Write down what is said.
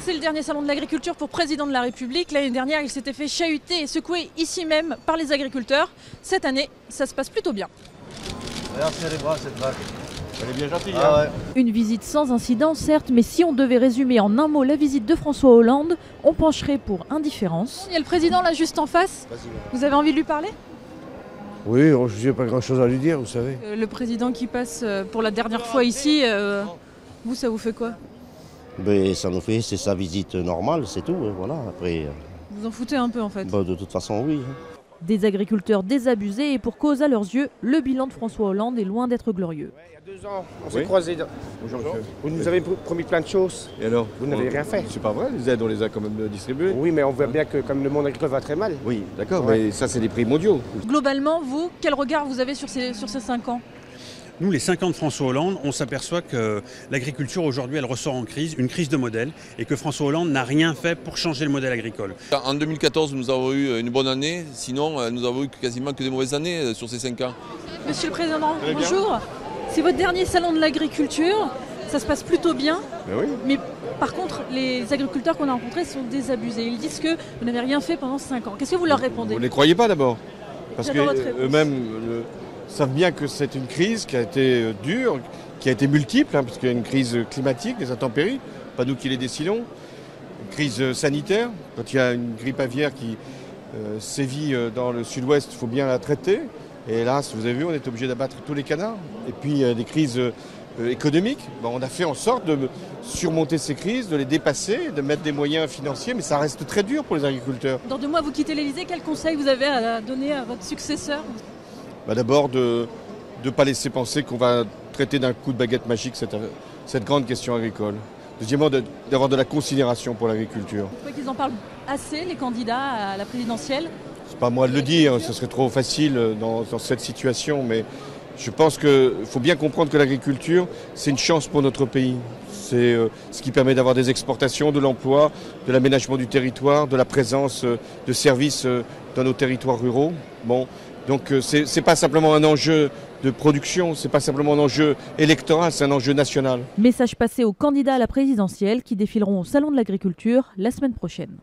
C'est le dernier salon de l'agriculture pour président de la République. L'année dernière, il s'était fait chahuter et secouer ici même par les agriculteurs. Cette année, ça se passe plutôt bien. Regarde, c'est les bras, cette vache. Elle est bien gentille. Ah ouais. Une visite sans incident, certes, mais si on devait résumer en un mot la visite de François Hollande, on pencherait pour indifférence. Il y a le président là juste en face. Vous avez envie de lui parler? Oui, je n'ai pas grand-chose à lui dire, vous savez. Le président qui passe pour la dernière fois ici, vous, ça vous fait quoi? Ben, ça nous fait, c'est sa visite normale, c'est tout. Voilà. Après, Vous en foutez un peu en fait. de toute façon, oui. Des agriculteurs désabusés et pour cause à leurs yeux, le bilan de François Hollande est loin d'être glorieux. Il y a 2 ans, on s'est croisés. Bonjour monsieur. Vous nous avez promis plein de choses. Et alors? Vous n'avez rien fait. C'est pas vrai, les aides on les a quand même distribuées. Oui, mais on voit bien que comme le monde agricole va très mal. Oui, d'accord, Ouais. mais ça c'est des prix mondiaux. Globalement, vous, quel regard vous avez sur ces 5 ans? Nous, les 5 ans de François Hollande, on s'aperçoit que l'agriculture aujourd'hui, elle ressort en crise, une crise de modèle, et que François Hollande n'a rien fait pour changer le modèle agricole. En 2014, nous avons eu une bonne année, sinon nous avons eu quasiment que des mauvaises années sur ces 5 ans. Monsieur le Président, bonjour. C'est votre dernier salon de l'agriculture. Ça se passe plutôt bien. Ben oui. Mais par contre, les agriculteurs qu'on a rencontrés sont désabusés. Ils disent que vous n'avez rien fait pendant 5 ans. Qu'est-ce que vous leur répondez? Vous ne les croyez pas d'abord? Parce J'attends votre réponse. qu'eux-mêmes savent bien que c'est une crise qui a été dure, qui a été multiple, puisqu'il y a une crise climatique, des intempéries, pas nous qui les décidons, une crise sanitaire, quand il y a une grippe aviaire qui sévit dans le sud-ouest, il faut bien la traiter. Et hélas, vous avez vu, on est obligé d'abattre tous les canards. Et puis des crises économiques. On a fait en sorte de surmonter ces crises, de les dépasser, de mettre des moyens financiers, mais ça reste très dur pour les agriculteurs. Dans 2 mois, vous quittez l'Élysée. Quel conseil vous avez à donner à votre successeur? D'abord, de ne pas laisser penser qu'on va traiter d'un coup de baguette magique cette grande question agricole. Deuxièmement, d'avoir de la considération pour l'agriculture. Vous trouvez qu'ils en parlent assez, les candidats à la présidentielle? C'est pas à moi de le dire, ce serait trop facile dans cette situation, mais je pense qu'il faut bien comprendre que l'agriculture, c'est une chance pour notre pays. C'est ce qui permet d'avoir des exportations, de l'emploi, de l'aménagement du territoire, de la présence de services dans nos territoires ruraux. Donc c'est pas simplement un enjeu de production, c'est pas simplement un enjeu électoral, c'est un enjeu national. Message passé aux candidats à la présidentielle qui défileront au Salon de l'agriculture la semaine prochaine.